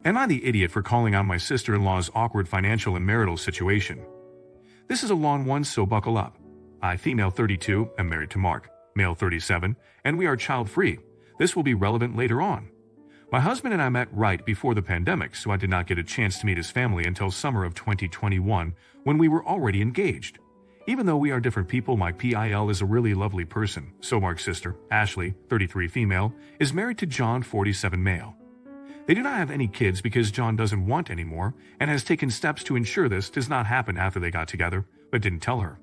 Am I the idiot for calling out my sister-in-law's awkward financial and marital situation? This is a long one, so buckle up. I, female 32, am married to Mark, male 37, and we are child-free. This will be relevant later on. My husband and I met right before the pandemic, so I did not get a chance to meet his family until summer of 2021, when we were already engaged. Even though we are different people, my PIL is a really lovely person, so Mark's sister, Ashley, 33 female, is married to John, 47 male. They do not have any kids because John doesn't want any more and has taken steps to ensure this does not happen after they got together, but didn't tell her.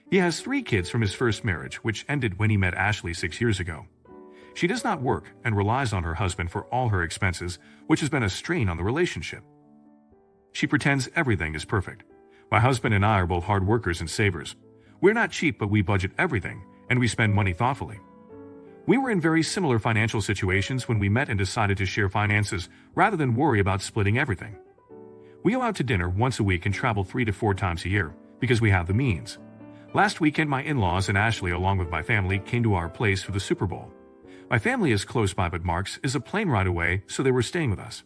He has 3 kids from his first marriage, which ended when he met Ashley 6 years ago. She does not work and relies on her husband for all her expenses, which has been a strain on the relationship. She pretends everything is perfect. My husband and I are both hard workers and savers. We're not cheap, but we budget everything, and we spend money thoughtfully. We were in very similar financial situations when we met and decided to share finances rather than worry about splitting everything. We go out to dinner once a week and travel 3 to 4 times a year because we have the means. Last weekend, my in-laws and Ashley, along with my family, came to our place for the Super Bowl. My family is close by, but Mark's is a plane ride away, so they were staying with us.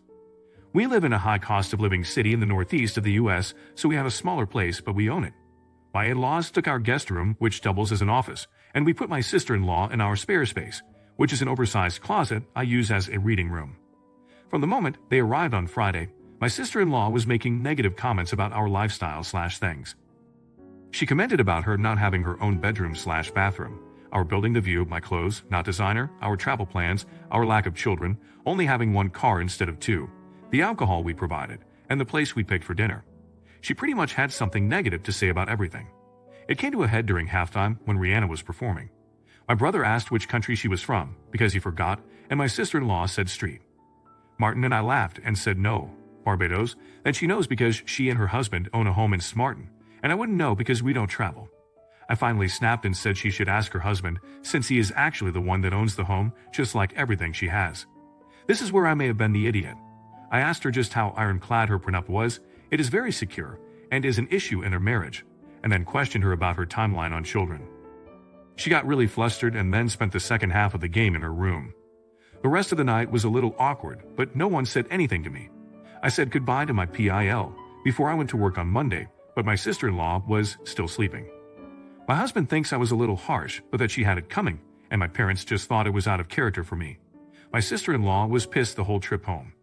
We live in a high cost of living city in the northeast of the U.S., so we have a smaller place, but we own it. My in-laws took our guest room, which doubles as an office, and we put my sister-in-law in our spare space, which is an oversized closet I use as a reading room. From the moment they arrived on Friday, my sister-in-law was making negative comments about our lifestyle/things. She commented about her not having her own bedroom/bathroom, our building the view, my clothes, not designer, our travel plans, our lack of children, only having 1 car instead of 2, the alcohol we provided, and the place we picked for dinner. She pretty much had something negative to say about everything. It came to a head during halftime when Rihanna was performing. My brother asked which country she was from, because he forgot, and my sister-in-law said street. Martin and I laughed and said no, Barbados, that she knows because she and her husband own a home in Smartin, and I wouldn't know because we don't travel. I finally snapped and said she should ask her husband, since he is actually the one that owns the home, just like everything she has. This is where I may have been the idiot. I asked her just how ironclad her prenup was. It is very secure and is an issue in her marriage, and then questioned her about her timeline on children. She got really flustered and then spent the second half of the game in her room. The rest of the night was a little awkward, but no one said anything to me. I said goodbye to my PIL before I went to work on Monday, but my sister-in-law was still sleeping. My husband thinks I was a little harsh, but that she had it coming, and my parents just thought it was out of character for me. My sister-in-law was pissed the whole trip home.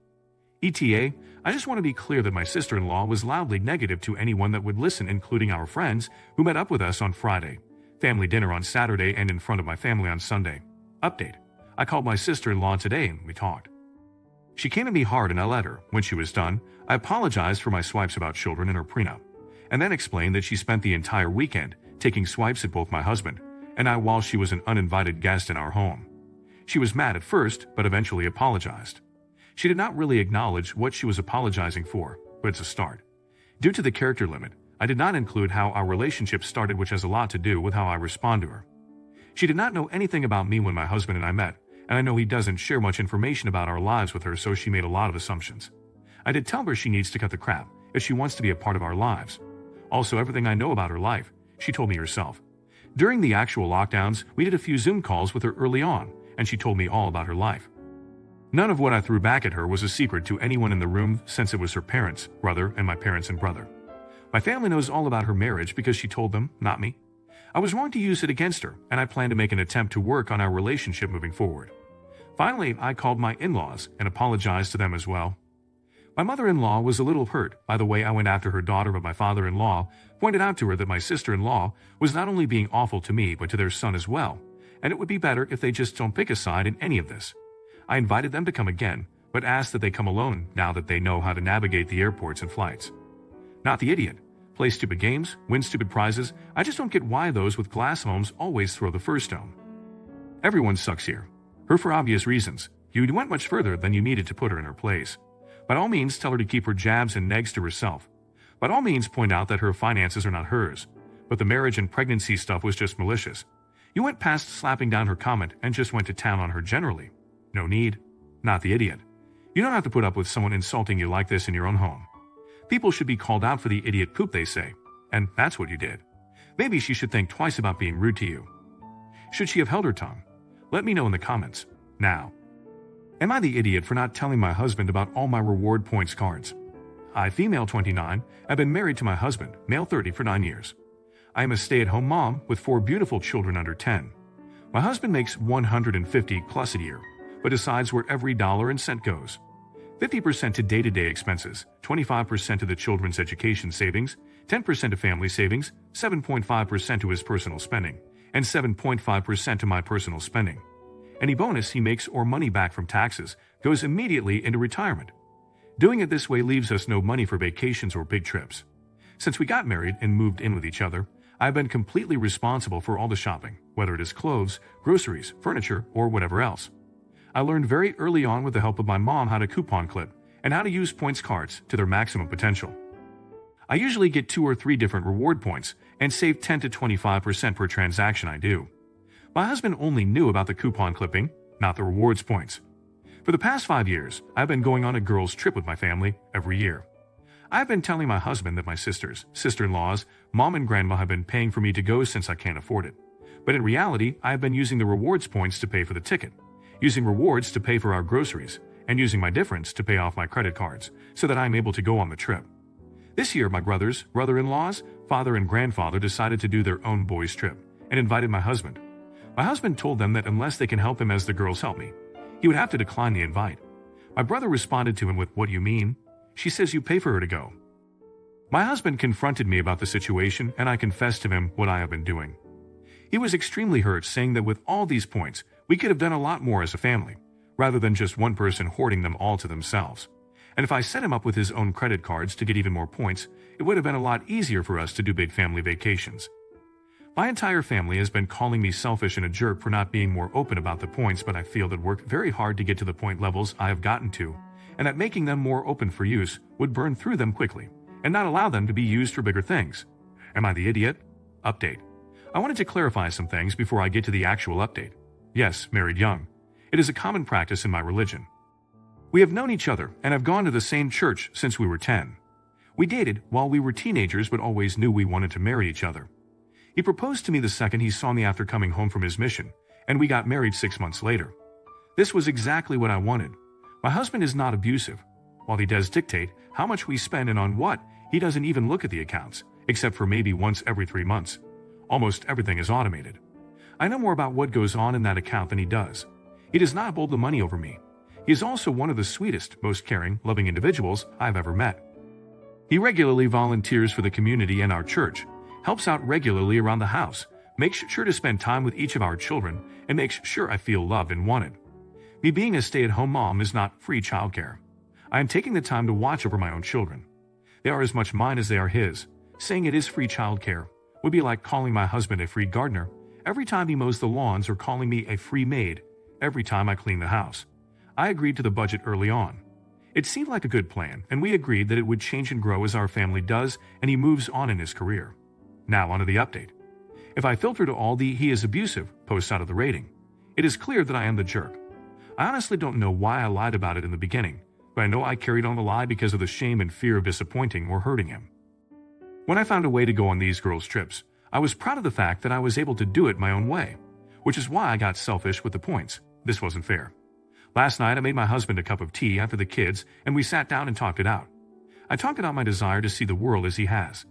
ETA, I just want to be clear that my sister-in-law was loudly negative to anyone that would listen, including our friends who met up with us on Friday, family dinner on Saturday, and in front of my family on Sunday. Update. I called my sister-in-law today and we talked. She came at me hard and I let her. When she was done, I apologized for my swipes about children and her prenup, and then explained that she spent the entire weekend taking swipes at both my husband and I while she was an uninvited guest in our home. She was mad at first, but eventually apologized. She did not really acknowledge what she was apologizing for, but it's a start. Due to the character limit, I did not include how our relationship started, which has a lot to do with how I respond to her. She did not know anything about me when my husband and I met, and I know he doesn't share much information about our lives with her, so she made a lot of assumptions. I did tell her she needs to cut the crap if she wants to be a part of our lives. Also, everything I know about her life, she told me herself. During the actual lockdowns, we did a few Zoom calls with her early on, and she told me all about her life. None of what I threw back at her was a secret to anyone in the room, since it was her parents, brother, and my parents and brother. My family knows all about her marriage because she told them, not me. I was wrong to use it against her, and I plan to make an attempt to work on our relationship moving forward. Finally, I called my in-laws and apologized to them as well. My mother-in-law was a little hurt by the way I went after her daughter, but my father-in-law pointed out to her that my sister-in-law was not only being awful to me but to their son as well, and it would be better if they just don't pick a side in any of this. I invited them to come again, but asked that they come alone now that they know how to navigate the airports and flights. Not the idiot. Play stupid games, win stupid prizes. I just don't get why those with glass homes always throw the first stone. Everyone sucks here. Her for obvious reasons. You went much further than you needed to put her in her place. By all means, tell her to keep her jabs and negs to herself. By all means, point out that her finances are not hers. But the marriage and pregnancy stuff was just malicious. You went past slapping down her comment and just went to town on her generally. No need. Not the idiot. You don't have to put up with someone insulting you like this in your own home. People should be called out for the idiot poop they say, and that's what you did. Maybe she should think twice about being rude to you. Should she have held her tongue? Let me know in the comments. Now. Am I the idiot for not telling my husband about all my reward points cards? I, female 29, have been married to my husband, male 30, for 9 years. I am a stay-at-home mom with 4 beautiful children under 10. My husband makes $150 plus a year, but decides where every dollar and cent goes. 50% to day-to-day expenses, 25% to the children's education savings, 10% to family savings, 7.5% to his personal spending, and 7.5% to my personal spending. Any bonus he makes or money back from taxes goes immediately into retirement. Doing it this way leaves us no money for vacations or big trips. Since we got married and moved in with each other, I've been completely responsible for all the shopping, whether it is clothes, groceries, furniture, or whatever else. I learned very early on with the help of my mom how to coupon clip and how to use points cards to their maximum potential. I usually get 2 or 3 different reward points and save 10 to 25% per transaction I do. My husband only knew about the coupon clipping, not the rewards points. For the past 5 years, I've been going on a girls' trip with my family every year. I've been telling my husband that my sisters, sister-in-laws, mom and grandma have been paying for me to go since I can't afford it. But in reality, I have been using the rewards points to pay for the ticket, using rewards to pay for our groceries, and using my difference to pay off my credit cards so that I'm able to go on the trip. This year, my brothers, brother-in-laws, father and grandfather decided to do their own boys' trip and invited my husband. My husband told them that unless they can help him as the girls help me, he would have to decline the invite. My brother responded to him with, "What do you mean? She says you pay for her to go." My husband confronted me about the situation and I confessed to him what I have been doing. He was extremely hurt, saying that with all these points, we could have done a lot more as a family, rather than just one person hoarding them all to themselves. And if I set him up with his own credit cards to get even more points, it would have been a lot easier for us to do big family vacations. My entire family has been calling me selfish and a jerk for not being more open about the points, but I feel that worked very hard to get to the point levels I have gotten to, and that making them more open for use would burn through them quickly, and not allow them to be used for bigger things. Am I the idiot? Update. I wanted to clarify some things before I get to the actual update. Yes, married young. It is a common practice in my religion. We have known each other and have gone to the same church since we were 10. We dated while we were teenagers but always knew we wanted to marry each other. He proposed to me the second he saw me after coming home from his mission, and we got married 6 months later. This was exactly what I wanted. My husband is not abusive. While he does dictate how much we spend and on what, he doesn't even look at the accounts, except for maybe once every 3 months. Almost everything is automated. I know more about what goes on in that account than he does. He does not hold the money over me. He is also one of the sweetest, most caring, loving individuals I've ever met. He regularly volunteers for the community and our church, helps out regularly around the house, makes sure to spend time with each of our children, and makes sure I feel loved and wanted. Me being a stay-at-home mom is not free childcare. I am taking the time to watch over my own children. They are as much mine as they are his. Saying it is free childcare would be like calling my husband a free gardener every time he mows the lawns or calling me a free maid every time I clean the house. I agreed to the budget early on. It seemed like a good plan, and we agreed that it would change and grow as our family does and he moves on in his career. Now onto the update. If I filter to all the "he is abusive" posts out of the rating, it is clear that I am the jerk. I honestly don't know why I lied about it in the beginning, but I know I carried on the lie because of the shame and fear of disappointing or hurting him. When I found a way to go on these girls' trips, I was proud of the fact that I was able to do it my own way, which is why I got selfish with the points. This wasn't fair. Last night I made my husband a cup of tea after the kids and we sat down and talked it out. I talked about my desire to see the world as he has.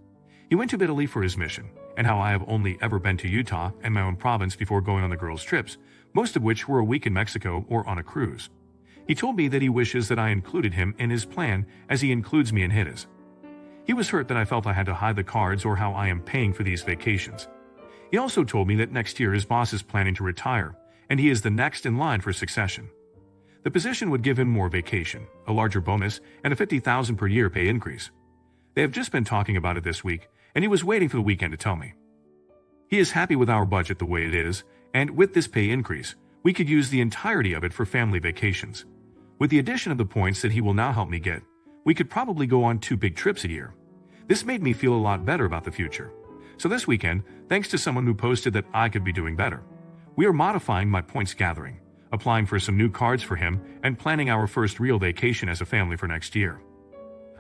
He went to Italy for his mission, and how I have only ever been to Utah and my own province before going on the girls' trips, most of which were a week in Mexico or on a cruise. He told me that he wishes that I included him in his plan as he includes me in his. He was hurt that I felt I had to hide the cards or how I am paying for these vacations. He also told me that next year his boss is planning to retire, and he is the next in line for succession. The position would give him more vacation, a larger bonus, and a $50,000 per year pay increase. They have just been talking about it this week, and he was waiting for the weekend to tell me. He is happy with our budget the way it is, and with this pay increase, we could use the entirety of it for family vacations. With the addition of the points that he will now help me get, we could probably go on 2 big trips a year. This made me feel a lot better about the future. So this weekend, thanks to someone who posted that I could be doing better, we are modifying my points gathering, applying for some new cards for him, and planning our first real vacation as a family for next year.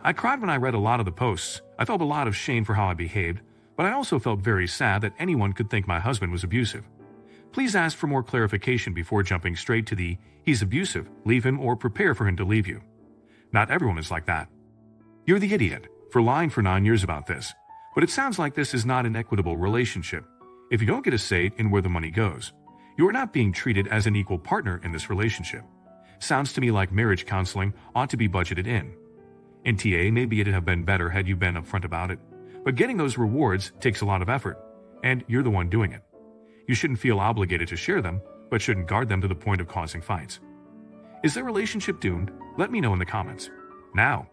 I cried when I read a lot of the posts. I felt a lot of shame for how I behaved, but I also felt very sad that anyone could think my husband was abusive. Please ask for more clarification before jumping straight to the "he's abusive, leave him or prepare for him to leave you." Not everyone is like that. You're the idiot for lying for 9 years about this, but it sounds like this is not an equitable relationship. If you don't get a say in where the money goes, you are not being treated as an equal partner in this relationship. Sounds to me like marriage counseling ought to be budgeted in. NTA, maybe it'd have been better had you been upfront about it, but getting those rewards takes a lot of effort, and you're the one doing it. You shouldn't feel obligated to share them, but shouldn't guard them to the point of causing fights. Is their relationship doomed? Let me know in the comments. Now,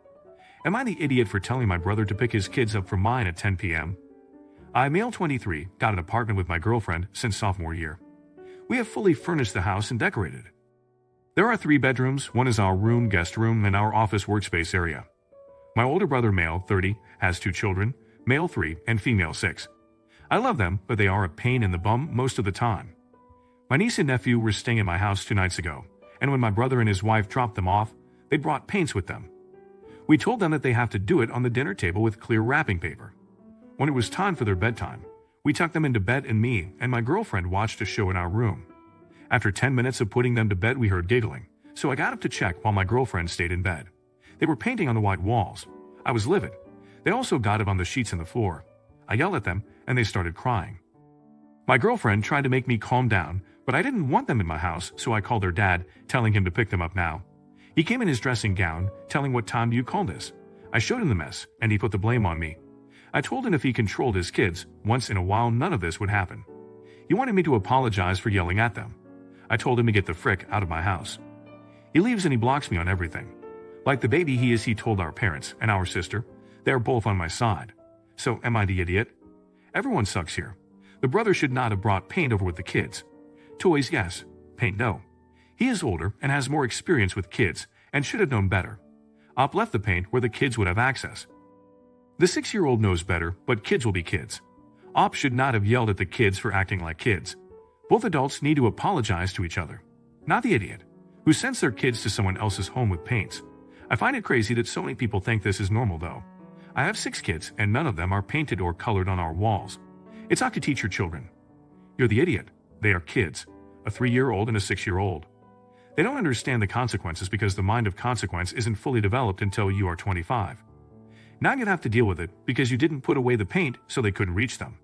am I the idiot for telling my brother to pick his kids up from mine at 10 p.m.? I, male 23, got an apartment with my girlfriend since sophomore year. We have fully furnished the house and decorated it. There are 3 bedrooms, one is our room, guest room, and our office workspace area. My older brother, male 30, has 2 children, male 3 and female 6. I love them, but they are a pain in the bum most of the time. My niece and nephew were staying at my house 2 nights ago, and when my brother and his wife dropped them off, they brought paints with them. We told them that they have to do it on the dinner table with clear wrapping paper. When it was time for their bedtime, we tucked them into bed and me and my girlfriend watched a show in our room. After 10 minutes of putting them to bed, we heard giggling, so I got up to check while my girlfriend stayed in bed. They were painting on the white walls. I was livid. They also got it on the sheets and the floor. I yelled at them, and they started crying. My girlfriend tried to make me calm down, but I didn't want them in my house, so I called their dad, telling him to pick them up now. He came in his dressing gown, telling what time do you call this? I showed him the mess, and he put the blame on me. I told him if he controlled his kids, once in a while none of this would happen. He wanted me to apologize for yelling at them. I told him to get the frick out of my house. He leaves and he blocks me on everything. Like the baby he is, he told our parents and our sister. They are both on my side. So am I the idiot? Everyone sucks here. The brother should not have brought paint over with the kids. Toys, yes. Paint, no. He is older and has more experience with kids and should have known better. Op left the paint where the kids would have access. The 6-year-old knows better, but kids will be kids. Op should not have yelled at the kids for acting like kids. Both adults need to apologize to each other. Not the idiot, who sends their kids to someone else's home with paints. I find it crazy that so many people think this is normal though. I have 6 kids and none of them are painted or colored on our walls. It's not to teach your children. You're the idiot. They are kids. A 3-year-old and a 6-year-old. They don't understand the consequences because the mind of consequence isn't fully developed until you are 25. Now you have to deal with it because you didn't put away the paint so they couldn't reach them.